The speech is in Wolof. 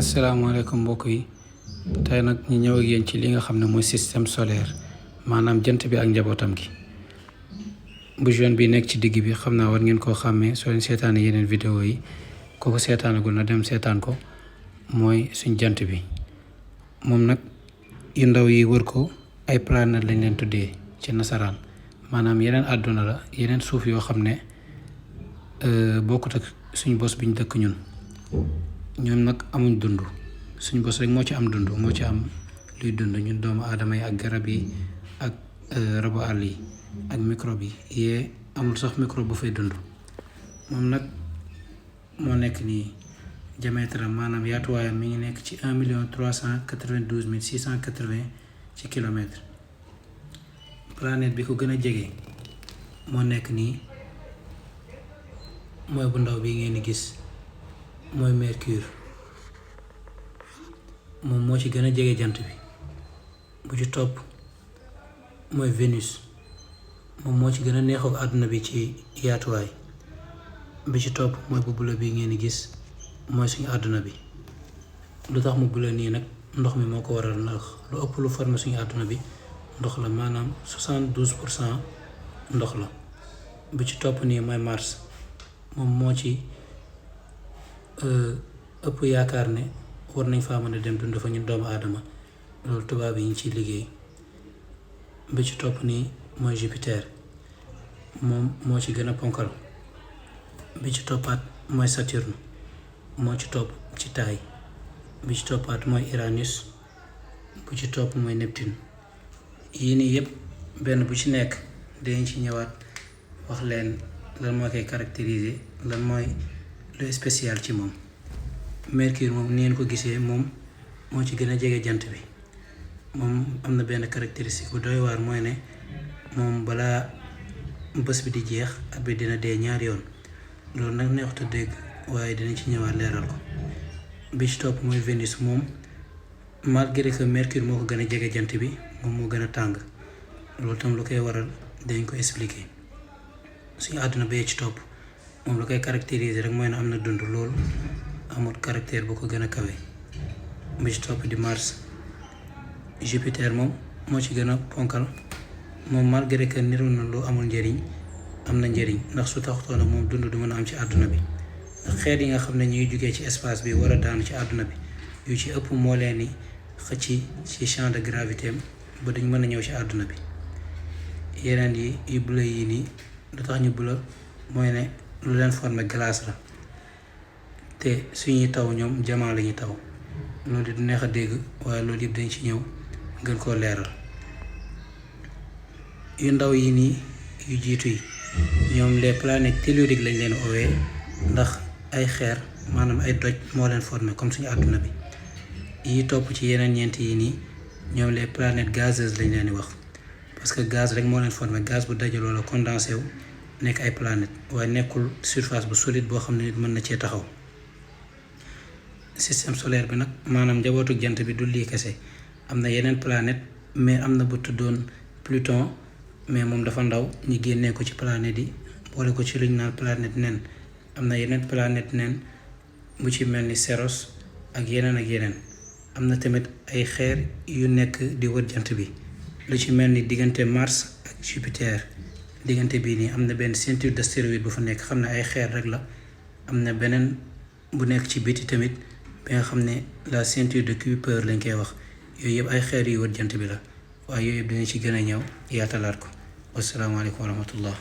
asalaamaaleykum mbokk yi tey nag ñu ñëw ak yéen ci li nga xam ne mooy système solaire maanaam jant bi ak njabootam gi bu jaune bi nekk ci digg bi xam naa war ngeen koo xàmmee soo leen seetaanee yeneen vidéo yi kooku seetaanagul na dem seetaan ko mooy suñ jant bi moom nag yu ndaw yi wër ko ay planète lañ leen tuddee ci nasaraan maanaam yeneen àdduna la yeneen suuf yoo xam ne bokkut ak suñ bos biñ dëkk ñun ñoom nag amuñ dund suñ bos rek moo ci am dund moo ci am luy dund ñun doomu aadama yi ak garab yi ak rabu àll yi ak microbe yi yee amul sax microbe bu fay dund moom nag moo nekk nii diamètre maanaam yaatuwaayam mi ngi nekk ci 1,392,680 ci kilomètre planète bi ko gën a jege moo nekk nii mooy bu ndaw bi ngeen di gis mooy Mercure moom moo ci gën a jege jant bi bu ci topp mooy Vénus moom moo ci gën a neexoo àdduna bi ci yaatuwaay bi ci topp mooy bu bula bi ngeen di gis mooy suñu àdduna bi lu tax mu bula nii nag ndox mi moo ko waral ndax lu ëpp lu formé suñu àdduna bi ndox la maanaam 72% ndox la bi ci topp nii mooy Mars moom moo ci ëpp yaakaar ne war nañ faa mën a dem dund fa ñun doomu aadama loolu tubaab yi ñu ciy liggéey bi ci topp nii mooy Jupiter moom moo ci gën a ponkal bi ci toppaat mooy Saturne moo ci topp ci taay bi ci toppaat mooy Uranus bu ci topp mooy Neptune yii nii yëpp benn bu ci nekk dañ ci ñëwaat wax leen lan moo koy caractériser lan mooy lu spécial ci moom Mercure moom ni ngeen ko gisee moom moo ci gën a jege jant bi moom am na benn caractéristique bu doy waar mooy ne moom balaa bés bi di jeex at bi dina dee ñaari yoon loolu nag neexut a dégg waaye dinañ ci ñëwaat leeral ko bi ci topp mooy Vénus moom malgré que Mercure moo ko gën a jege jant bi moom moo gën a tàng loolu tam lu koy waral dañ ko expliquer suñu àdduna bee ci topp moom lu koy caractériser rek mooy ne am na dund loolu amul caractère bu ko gën a kawe bi ci topp di Mars Jupiter moom moo ci gën a ponkal moom malgré que niru na lu amul njëriñ am na njëriñ ndax su taxutoon moom dund du mën a am ci àdduna bi ndax xeet yi nga xam ne ñuy jugee ci espace bi war a daanu ci àdduna bi yu ci ëpp moo leen ni xëcc ci champ de gravité am ba duñ mën a ñëw ci àdduna bi yeneen yi yu bleu yi nii lu tax ñu bleu mooy ne lu leen formé glace la te suñuy taw ñoom jamaa la ñuy taw loolu du neex a dégg waaye loolu yëpp dañ ci ñëw gën koo leeral yu ndaw yi nii yu jiitu yi ñoom les planètes telluriques lañ leen oowee ndax ay xeer maanaam ay doj moo leen formé comme suñu àdduna bi yi topp ci yeneen ñeent yi nii ñoom les planètes gazeuses lañ leen di wax parce que gaz rek moo leen formé gaz bu dajaloo la condensé wu nekk ay planètes waaye nekkul surface bu solide boo xam ne nit mën na cee taxaw système solaire bi nag maanaam njabootu jant bi du lii kese am na yeneen planète mais am na bu tuddoon Pluton mais moom dafa ndaw ñi génnee ko ci planète yi boole ko ci luñ naan planète nen am na yeneen planète nen bu ci mel ni Ceros ak yeneen am na tamit ay xeer yu nekk di wër jant bi lu ci mel ni diggante Mars ak Jupiter diggante bii nii am na benn ceinture d'astéroïdes bu fa nekk xam ne ay xeer rek la am na beneen bu nekk ci biti tamit bi nga xam ne la ceinture de Kuiper lañ koy wax yooyu yëpp ay xeer yu wër jant bi la waaye yooyu yëpp dinañ ci gën a ñëw yaatalaat ko wasalaamaaleykum wa rahmatullah